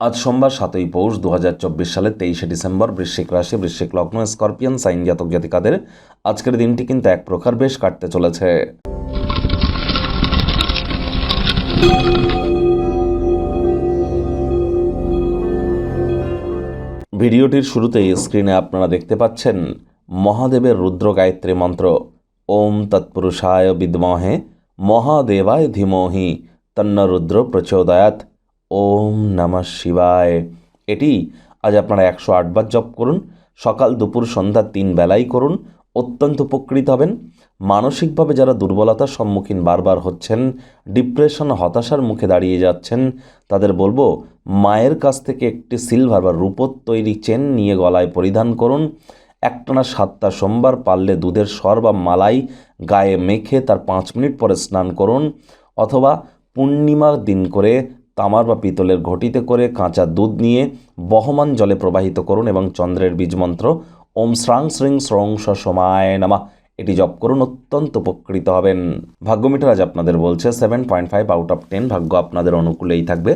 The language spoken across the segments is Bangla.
আজ সোমবার 7ই পৌষ 2024 সালের 23শে ডিসেম্বর। বৃশ্চিক রাশি, বৃশ্চিক লগ্ন, স্করপিয়ান সাইন জাতক জাতিকাদের আজকের দিনটি কিন্তু এক প্রকার বেশ কাটতে চলেছে। ভিডিওটির শুরুতেই স্ক্রিনে আপনারা দেখতে পাচ্ছেন মহাদেবের রুদ্র গায়ত্রী মন্ত্র। ওম তৎপুরুষায় বিদ্মহে মহাদেবায় ধীমহি তন্ন রুদ্র প্রচোদয়াৎ। ওম নমঃ শিবায়। এটি আজ আপনারা 108 বার জপ করুন। সকাল দুপুর সন্ধ্যা 3 বেলাই করুন। অত্যন্ত উপকৃত হবেন। মানসিকভাবে যারা দুর্বলতার সম্মুখীন বারবার হচ্ছেন, ডিপ্রেশন হতাশার মুখে দাঁড়িয়ে যাচ্ছেন, তাদের বলবো মায়ের কাছ থেকে একটি সিলভার বা রূপোর তৈরি চেন নিয়ে গলায় পরিধান করুন। একটানা 7টা সোমবার পারলে দুধের সর বা মালাই গায়ে মেখে তার 5 মিনিট পরে স্নান করুন, অথবা পূর্ণিমার দিন করে তামার বা পিতলের ঘটিতে করে কাঁচা দুধ নিয়ে বহমান জলে প্রবাহিত করুন এবং চন্দ্রের বীজ মন্ত্র ওম শ্রাং শ্রীং শ্রং সমায় নমঃ এটি জপ করুন। অত্যন্ত উপকৃত হবেন। ভাগ্যমিটার আজ আপনাদের বলছে 7.5 আউট অফ 10। ভাগ্য আপনাদের অনুকূলেই থাকবে,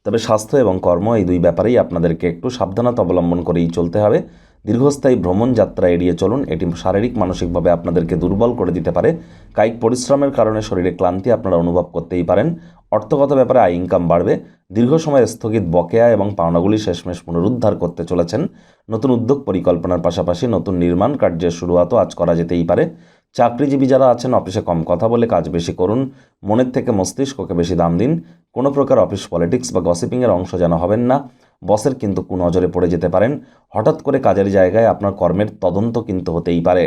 তবে স্বাস্থ্য এবং কর্ম এই দুই ব্যাপারেই আপনাদেরকে একটু সাবধানতা অবলম্বন করেই চলতে হবে। দীর্ঘস্থায়ী ভ্রমণ যাত্রা এড়িয়ে চলুন, এটি শারীরিক মানসিকভাবে আপনাদেরকে দুর্বল করে দিতে পারে। কায়িক পরিশ্রমের কারণে শরীরে ক্লান্তি আপনারা অনুভব করতেই পারেন। অর্থগত ব্যাপারে আয় ইনকাম বাড়বে। দীর্ঘ সময় স্থগিত বকেয়া এবং পাওনাগুলি শেষমেশ পুনরুদ্ধার করতে চলেছেন। নতুন উদ্যোগ পরিকল্পনার পাশাপাশি নতুন নির্মাণ কার্যের শুরুয়াতও আজ করা যেতেই পারে। চাকরিজীবী যারা আছেন অফিসে কম কথা বলে কাজ বেশি করুন। মনের থেকে মস্তিষ্ককে বেশি দাম দিন। কোনো প্রকার অফিস পলিটিক্স বা গসিপিংয়ের অংশ যেন হবেন না। বসের কিন্তু কুনজরে পড়ে যেতে পারেন। হঠাৎ করে কাজের জায়গায় আপনার কর্মের তদন্ত কিন্তু হতেই পারে।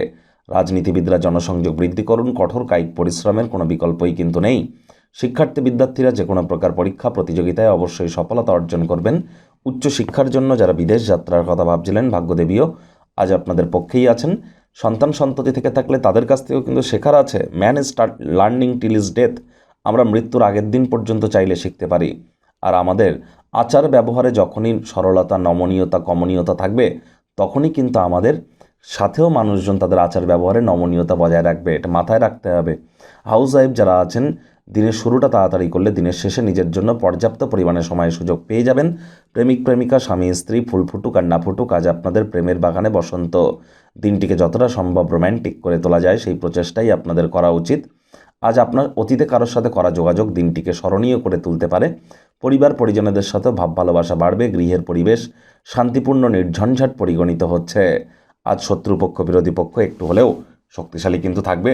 রাজনীতিবিদরা জনসংযোগ বৃদ্ধি করুন। কঠোর কায়িক পরিশ্রমের কোনো বিকল্পই কিন্তু নেই। শিক্ষার্থী বিদ্যার্থীরা যে কোনো প্রকার পরীক্ষা প্রতিযোগিতায় অবশ্যই সফলতা অর্জন করবেন। উচ্চশিক্ষার জন্য যারা বিদেশ যাত্রার কথা ভাবছিলেন, ভাগ্যদেবীও আজ আপনাদের পক্ষেই আছেন। সন্তান সন্ততি থেকে থাকলে তাদের কাছ থেকেও কিন্তু শেখার আছে। Man is start learning till is death. আমরা মৃত্যুর আগের দিন পর্যন্ত চাইলে শিখতে পারি। আর আমাদের আচার ব্যবহারে যখনই সরলতা, নমনীয়তা, কমনীয়তা থাকবে, তখনই কিন্তু আমাদের সাথেও মানুষজন তাদের আচার ব্যবহারে নমনীয়তা বজায় রাখবে। এটা মাথায় রাখতে হবে। হাউস ওয়াইফ যারা আছেন, দিনের শুরুটা তাড়াতাড়ি করলে দিনের শেষে নিজের জন্য পর্যাপ্ত পরিমাণে সময় সুযোগ পেয়ে যাবেন। প্রেমিক প্রেমিকা, স্বামী স্ত্রী, ফুল ফুটুক আর না ফুটুক, আজ আপনাদের প্রেমের বাগানে বসন্ত। দিনটিকে যতটা সম্ভব রোম্যান্টিক করে তোলা যায় সেই প্রচেষ্টাই আপনাদের করা উচিত। আজ আপনার অতীতে কারোর সাথে করা যোগাযোগ দিনটিকে স্মরণীয় করে তুলতে পারে। পরিবার পরিজনদের সাথে ভাব ভালোবাসা বাড়বে। গৃহের পরিবেশ শান্তিপূর্ণ, নির্ঝঞ্ঝাট পরিগণিত হচ্ছে। আজ শত্রুপক্ষ বিরোধী পক্ষ একটু হলেও শক্তিশালী কিন্তু থাকবে।